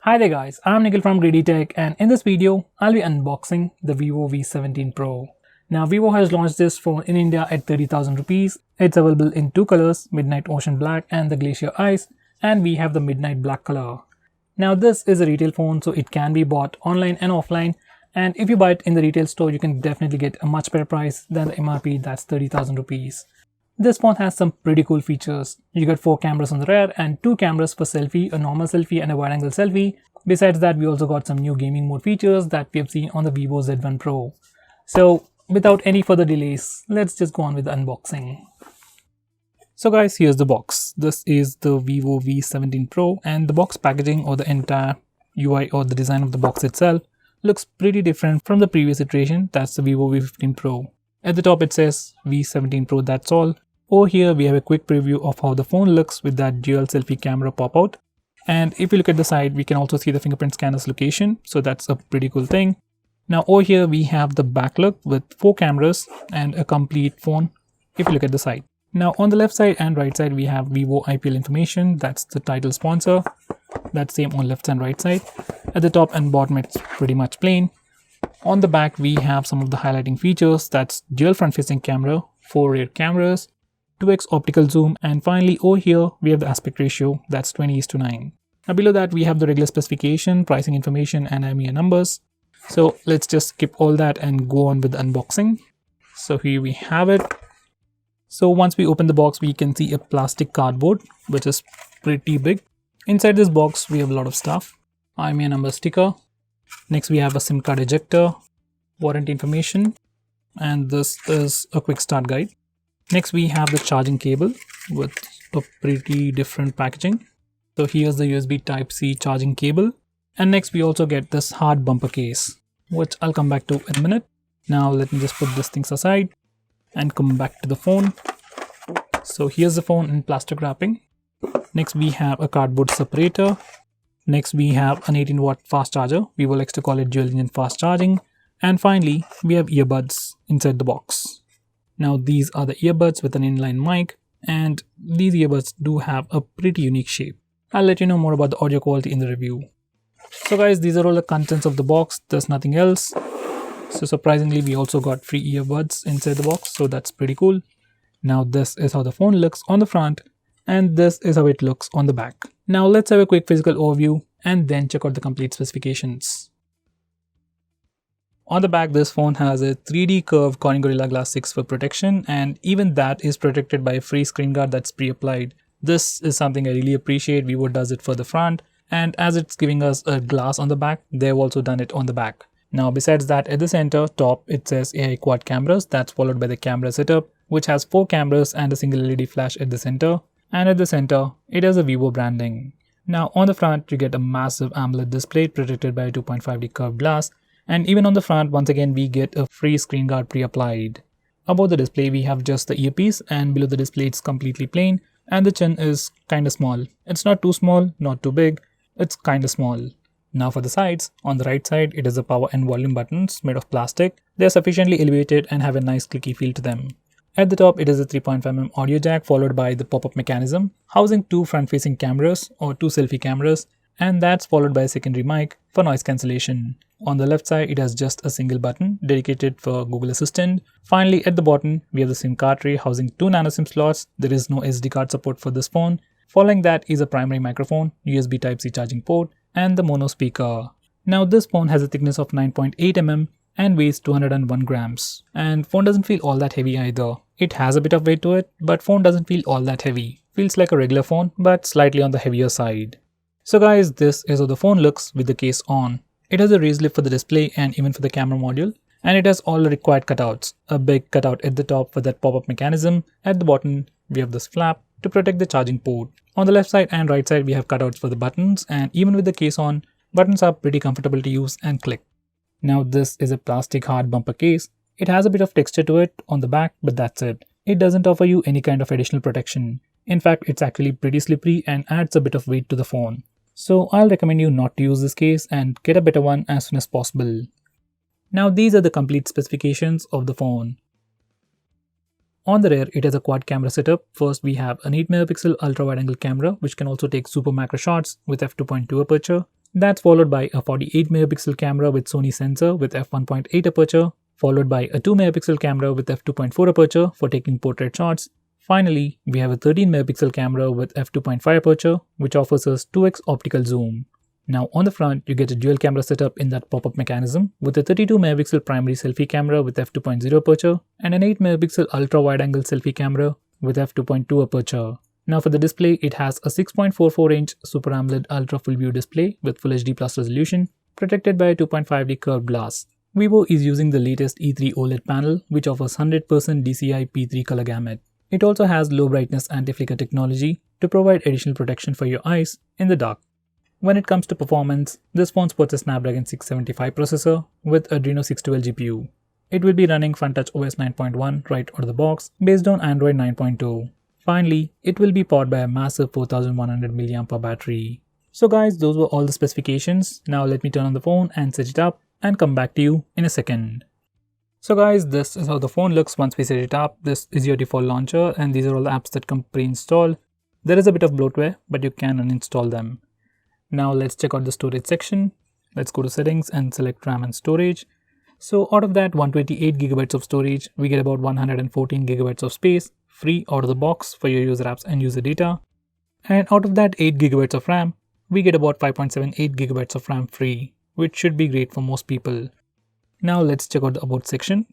Hi there guys, I'm Nikhil from GreedyTech, and in this video, I'll be unboxing the Vivo V17 Pro. Now Vivo has launched this phone in India at 30,000 rupees. It's available in two colors, Midnight Ocean Black and the Glacier Ice, and we have the Midnight Black color. Now this is a retail phone, so it can be bought online and offline, and if you buy it in the retail store, you can definitely get a much better price than the MRP, that's 30,000 rupees. This phone has some pretty cool features. You got 4 cameras on the rear and 2 cameras for selfie, a normal selfie and a wide angle selfie. Besides that, we also got some new gaming mode features that we have seen on the Vivo Z1 Pro. So without any further delays, let's just go on with the unboxing. So guys, here's the box. This is the Vivo V17 Pro, and the box packaging or the entire UI or the design of the box itself looks pretty different from the previous iteration, that's the Vivo V15 Pro. At the top it says V17 Pro, that's all. Over here we have a quick preview of how the phone looks with that dual selfie camera pop out. And if you look at the side, we can also see the fingerprint scanner's location, so that's a pretty cool thing. Now over here we have the back look with 4 cameras and a complete phone if you look at the side. Now on the left side and right side we have Vivo IPL information, that's the title sponsor. That's same on left and right side. At the top and bottom it's pretty much plain. On the back we have some of the highlighting features, that's dual front facing camera, 4 rear cameras, 2x optical zoom, and finally over here we have the aspect ratio, that's 20:9. Now below that we have the regular specification, pricing information, and IMEI numbers. So let's just skip all that and go on with the unboxing. So here we have it. So once we open the box, we can see a plastic cardboard which is pretty big. Inside this box we have a lot of stuff. IMEI number sticker. Next we have a SIM card ejector, warranty information, and this is a quick start guide. Next we have the charging cable with a pretty different packaging. So here's the USB Type-C charging cable. And next we also get this hard bumper case, which I'll come back to in a minute. Now let me just put these things aside and come back to the phone. So here's the phone in plastic wrapping. Next we have a cardboard separator. Next we have an 18-watt fast charger. We will like to call it dual engine fast charging. And finally we have earbuds inside the box. Now these are the earbuds with an inline mic, and these earbuds do have a pretty unique shape. I'll let you know more about the audio quality in the review. So guys, these are all the contents of the box, there's nothing else. So surprisingly we also got free earbuds inside the box, so that's pretty cool. Now this is how the phone looks on the front, and this is how it looks on the back. Now let's have a quick physical overview and then check out the complete specifications. On the back, this phone has a 3D curved Corning Gorilla Glass 6 for protection, and even that is protected by a free screen guard that's pre-applied. This is something I really appreciate. Vivo does it for the front, and as it's giving us a glass on the back, they've also done it on the back. Now besides that, at the center top it says AI quad cameras, that's followed by the camera setup, which has 4 cameras and a single LED flash at the center, and at the center it has a Vivo branding. Now on the front you get a massive AMOLED display protected by a 2.5D curved glass. And even on the front, once again, we get a free screen guard pre-applied. Above the display, we have just the earpiece, and below the display, it's completely plain, and the chin is kinda small. It's not too small, not too big, it's kinda small. Now for the sides, on the right side, it is the power and volume buttons made of plastic. They're sufficiently elevated and have a nice clicky feel to them. At the top, it is a 3.5mm audio jack followed by the pop-up mechanism, housing 2 front-facing cameras or 2 selfie cameras, and that's followed by a secondary mic for noise cancellation. On the left side, it has just a single button dedicated for Google Assistant. Finally, at the bottom, we have the SIM card tray housing 2 nano SIM slots. There is no SD card support for this phone. Following that is a primary microphone, USB Type-C charging port, and the mono speaker. Now this phone has a thickness of 9.8mm and weighs 201 grams. And phone doesn't feel all that heavy either. It has a bit of weight to it, but phone doesn't feel all that heavy. Feels like a regular phone, but slightly on the heavier side. So guys, this is how the phone looks with the case on. It has a raised lip for the display and even for the camera module, and it has all the required cutouts. A big cutout at the top for that pop-up mechanism. At the bottom, we have this flap to protect the charging port. On the left side and right side, we have cutouts for the buttons, and even with the case on, buttons are pretty comfortable to use and click. Now this is a plastic hard bumper case. It has a bit of texture to it on the back, but that's it. It doesn't offer you any kind of additional protection. In fact, it's actually pretty slippery and adds a bit of weight to the phone. So I'll recommend you not to use this case and get a better one as soon as possible. Now these are the complete specifications of the phone. On the rear, it has a quad camera setup. First, we have an 8MP ultra wide angle camera, which can also take super macro shots with f2.2 aperture. That's followed by a 48 megapixel camera with Sony sensor with f1.8 aperture, followed by a 2 megapixel camera with f2.4 aperture for taking portrait shots. Finally, we have a 13 megapixel camera with f2.5 aperture, which offers us 2x optical zoom. Now on the front, you get a dual camera setup in that pop-up mechanism with a 32 megapixel primary selfie camera with f2.0 aperture and an 8 megapixel ultra wide angle selfie camera with f2.2 aperture. Now for the display, it has a 6.44-inch Super AMOLED Ultra Full View display with Full HD Plus resolution, protected by a 2.5D curved glass. Vivo is using the latest E3 OLED panel, which offers 100% DCI P3 color gamut. It also has low brightness anti-flicker technology to provide additional protection for your eyes in the dark. When it comes to performance, this phone supports a Snapdragon 675 processor with Adreno 612 GPU. It will be running FunTouch OS 9.1 right out of the box based on Android 9.2. Finally, it will be powered by a massive 4100 mAh battery. So guys, those were all the specifications. Now let me turn on the phone and set it up and come back to you in a second. So guys, this is how the phone looks once we set it up. This is your default launcher and these are all the apps that come pre-installed. There is a bit of bloatware, but you can uninstall them. Now let's check out the storage section. Let's go to settings and select RAM and storage. So out of that 128GB of storage, we get about 114GB of space free out of the box for your user apps and user data. And out of that 8GB of RAM, we get about 5.78GB of RAM free, which should be great for most people. Now let's check out the about section.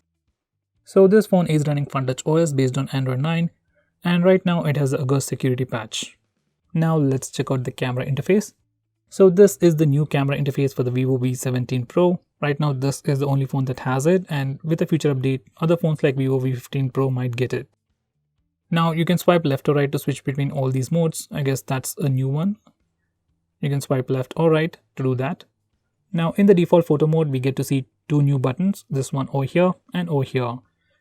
So this phone is running FunTouch OS based on Android 9 and right now it has a August security patch. Now let's check out the camera interface. So this is the new camera interface for the Vivo V17 Pro. Right now this is the only phone that has it and with a future update, other phones like Vivo V15 Pro might get it. Now you can swipe left or right to switch between all these modes. I guess that's a new one. You can swipe left or right to do that. Now in the default photo mode, we get to see two new buttons, this one over here and over here.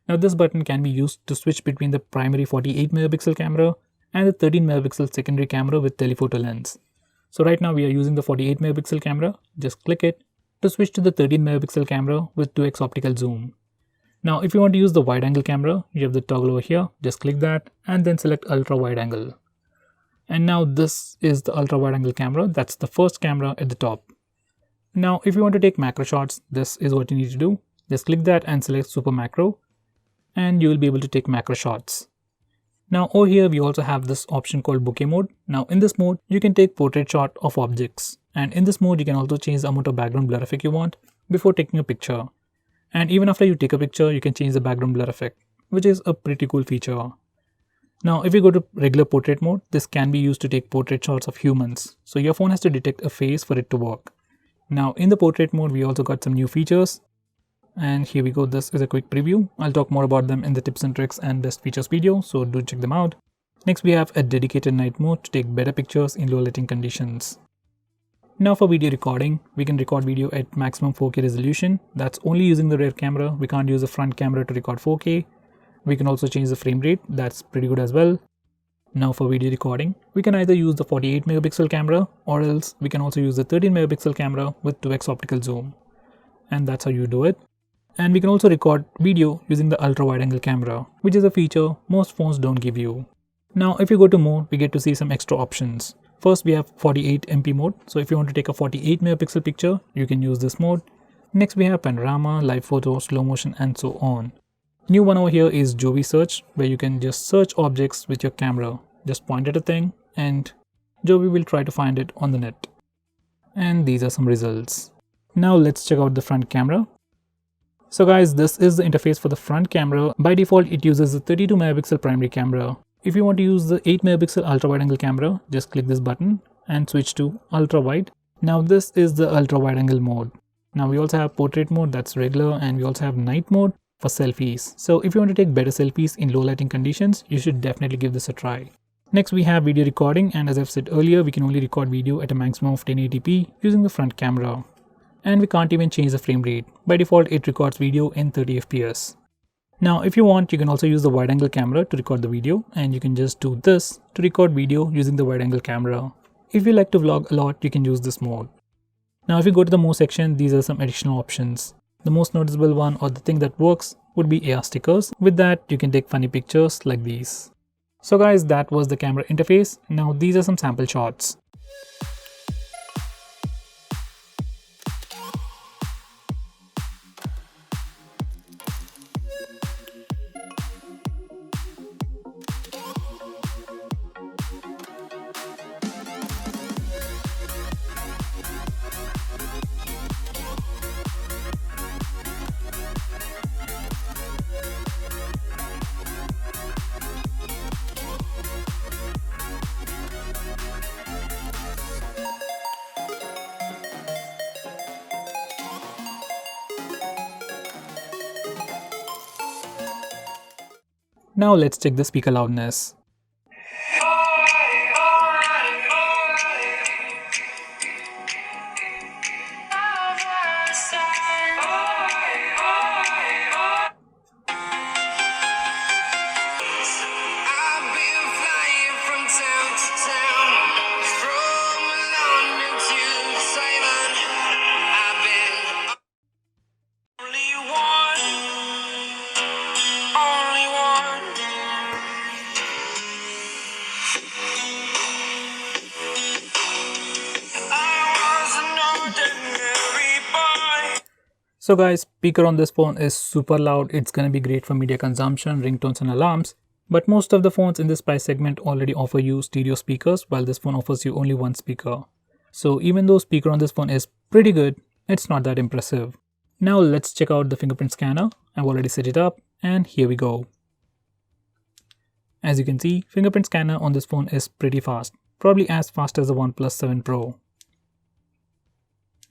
Now this button can be used to switch between the primary 48 megapixel camera and the 13 megapixel secondary camera with telephoto lens. So right now we are using the 48 megapixel camera, just click it to switch to the 13 megapixel camera with 2x optical zoom. Now if you want to use the wide angle camera, you have the toggle over here, just click that and then select ultra wide angle. And now this is the ultra wide angle camera, that's the first camera at the top. Now if you want to take macro shots, this is what you need to do. Just click that and select super macro and you will be able to take macro shots. Now over here we also have this option called bokeh mode. Now in this mode you can take portrait shot of objects and in this mode you can also change the amount of background blur effect you want before taking a picture. And even after you take a picture you can change the background blur effect, which is a pretty cool feature. Now if you go to regular portrait mode, this can be used to take portrait shots of humans. So your phone has to detect a face for it to work. Now in the portrait mode we also got some new features. And here we go, this is a quick preview. I'll talk more about them in the tips and tricks and best features video, so do check them out. Next we have a dedicated night mode to take better pictures in low lighting conditions. Now for video recording, we can record video at maximum 4K resolution. That's only using the rear camera. We can't use the front camera to record 4K. We can also change the frame rate, that's pretty good as well. Now for video recording, we can either use the 48 megapixel camera or else we can also use the 13 megapixel camera with 2x optical zoom. And that's how you do it. And we can also record video using the ultra wide angle camera, which is a feature most phones don't give you. Now if you go to mode, we get to see some extra options. First we have 48MP mode. So if you want to take a 48 megapixel picture, you can use this mode. Next we have panorama, live photo, slow motion and so on. New one over here is Jovi search, where you can just search objects with your camera. Just point at a thing and Jovi will try to find it on the net. And these are some results. Now let's check out the front camera. So guys, this is the interface for the front camera. By default, it uses the 32 megapixel primary camera. If you want to use the 8 megapixel ultra wide angle camera, just click this button and switch to ultra wide. Now this is the ultra wide angle mode. Now we also have portrait mode, that's regular, and we also have night mode for selfies. So if you want to take better selfies in low lighting conditions, you should definitely give this a try. Next we have video recording, and as I've said earlier, we can only record video at a maximum of 1080p using the front camera. And we can't even change the frame rate. By default, it records video in 30 fps. Now if you want, you can also use the wide angle camera to record the video, and you can just do this to record video using the wide angle camera. If you like to vlog a lot, you can use this mode. Now if you go to the more section, these are some additional options. The most noticeable one, or the thing that works, would be AR stickers. With that, you can take funny pictures like these. So guys, that was the camera interface. Now these are some sample shots. Now let's check the speaker loudness. So guys, speaker on this phone is super loud. It's gonna be great for media consumption, ringtones and alarms. But most of the phones in this price segment already offer you stereo speakers, while this phone offers you only one speaker. So even though speaker on this phone is pretty good, it's not that impressive. Now let's check out the fingerprint scanner. I've already set it up and here we go. As you can see, fingerprint scanner on this phone is pretty fast, probably as fast as the OnePlus 7 Pro.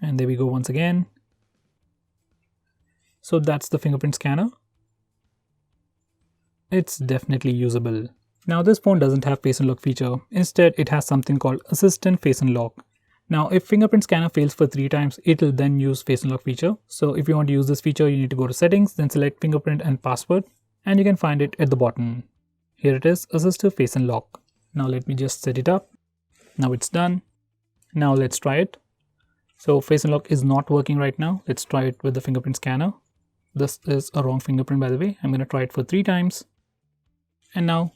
And there we go once again. So that's the fingerprint scanner. It's definitely usable. Now this phone doesn't have face unlock feature. Instead, it has something called assistant face unlock. Now if fingerprint scanner fails for 3 times, it will then use face unlock feature. So if you want to use this feature, you need to go to settings, then select fingerprint and password, and you can find it at the bottom. Here it is, assistive face unlock. Now let me just set it up. Now it's done. Now let's try it. So face unlock is not working right now. Let's try it with the fingerprint scanner. This is a wrong fingerprint, by the way. I'm going to try it for 3 times. And now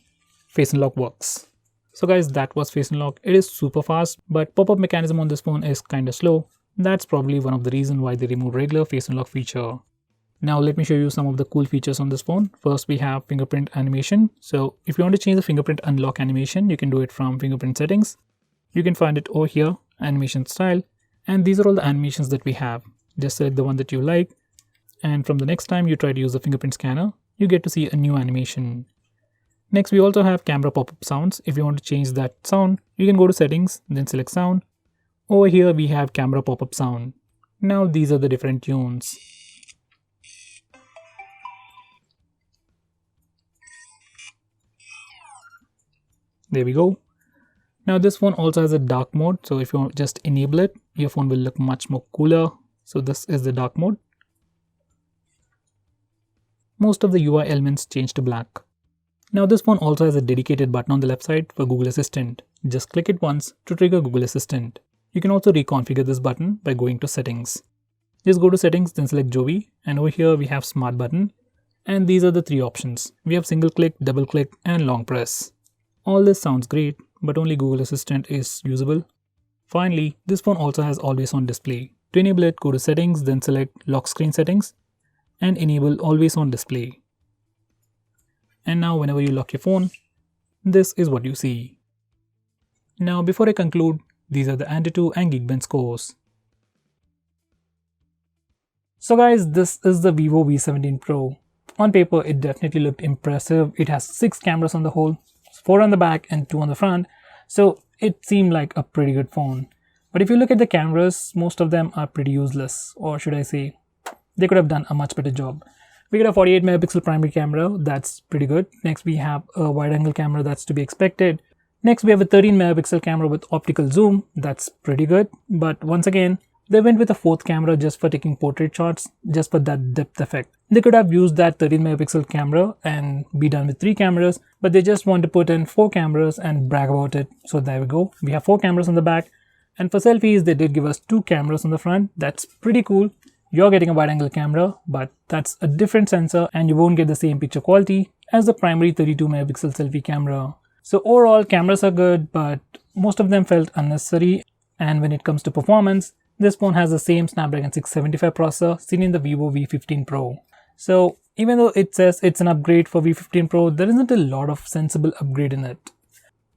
face unlock works. So guys, that was face unlock. It is super fast, but pop-up mechanism on this phone is kind of slow. That's probably one of the reasons why they removed regular face unlock feature. Now let me show you some of the cool features on this phone. First, we have fingerprint animation. So if you want to change the fingerprint unlock animation, you can do it from fingerprint settings. You can find it over here, animation style. And these are all the animations that we have. Just select the one that you like. And from the next time you try to use the fingerprint scanner, you get to see a new animation. Next, we also have camera pop-up sounds. If you want to change that sound, you can go to settings, then select sound. Over here, we have camera pop-up sound. Now these are the different tunes. There we go. Now this phone also has a dark mode. So if you just enable it, your phone will look much more cooler. So this is the dark mode. Most of the UI elements change to black. Now this phone also has a dedicated button on the left side for Google Assistant. Just click it once to trigger Google Assistant. You can also reconfigure this button by going to settings. Just go to settings, then select Jovi, and over here we have smart button. And these are the 3 options. We have single click, double click and long press. All this sounds great, but only Google Assistant is usable. Finally, this phone also has always on display. To enable it, go to settings, then select lock screen settings and enable always on display. And now whenever you lock your phone, this is what you see. Now before I conclude, these are the Antutu and Geekbench scores. So guys, this is the Vivo V17 Pro. On paper, it definitely looked impressive. It has 6 cameras on the whole, 4 on the back and 2 on the front. So it seemed like a pretty good phone. But if you look at the cameras, most of them are pretty useless, or should I say, they could have done a much better job. We get a 48 megapixel primary camera, that's pretty good. Next we have a wide angle camera, that's to be expected. Next we have a 13 megapixel camera with optical zoom, that's pretty good. But once again, they went with a 4th camera just for taking portrait shots, just for that depth effect. They could have used that 13 megapixel camera and be done with 3 cameras, but they just want to put in 4 cameras and brag about it. So there we go, we have 4 cameras on the back. And for selfies, they did give us 2 cameras on the front, that's pretty cool. You're getting a wide angle camera, but that's a different sensor and you won't get the same picture quality as the primary 32 megapixel selfie camera. So overall, cameras are good, but most of them felt unnecessary. And when it comes to performance, this phone has the same Snapdragon 675 processor seen in the Vivo V15 Pro. So even though it says it's an upgrade for V15 Pro, there isn't a lot of sensible upgrade in it.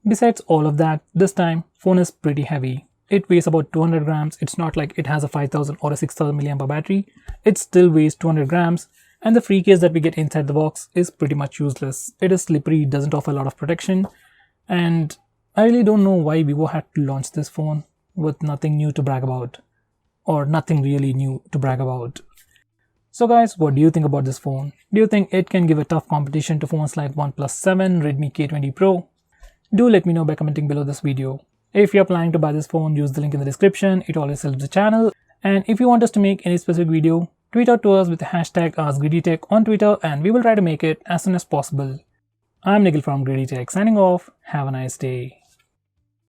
Besides all of that, this time phone is pretty heavy. It weighs about 200 grams. It's not like it has a 5000 or a 6000 mAh battery. It still weighs 200 grams. And the free case that we get inside the box is pretty much useless. It is slippery, doesn't offer a lot of protection. And I really don't know why Vivo had to launch this phone with nothing new to brag about. Or nothing really new to brag about. So guys, what do you think about this phone? Do you think it can give a tough competition to phones like OnePlus 7, Redmi K20 Pro? Do let me know by commenting below this video. If you're planning to buy this phone, use the link in the description. It always helps the channel. And if you want us to make any specific video, tweet out to us with the hashtag AskGreedyTech on Twitter and we will try to make it as soon as possible. I'm Nikhil from GreedyTech signing off. Have a nice day.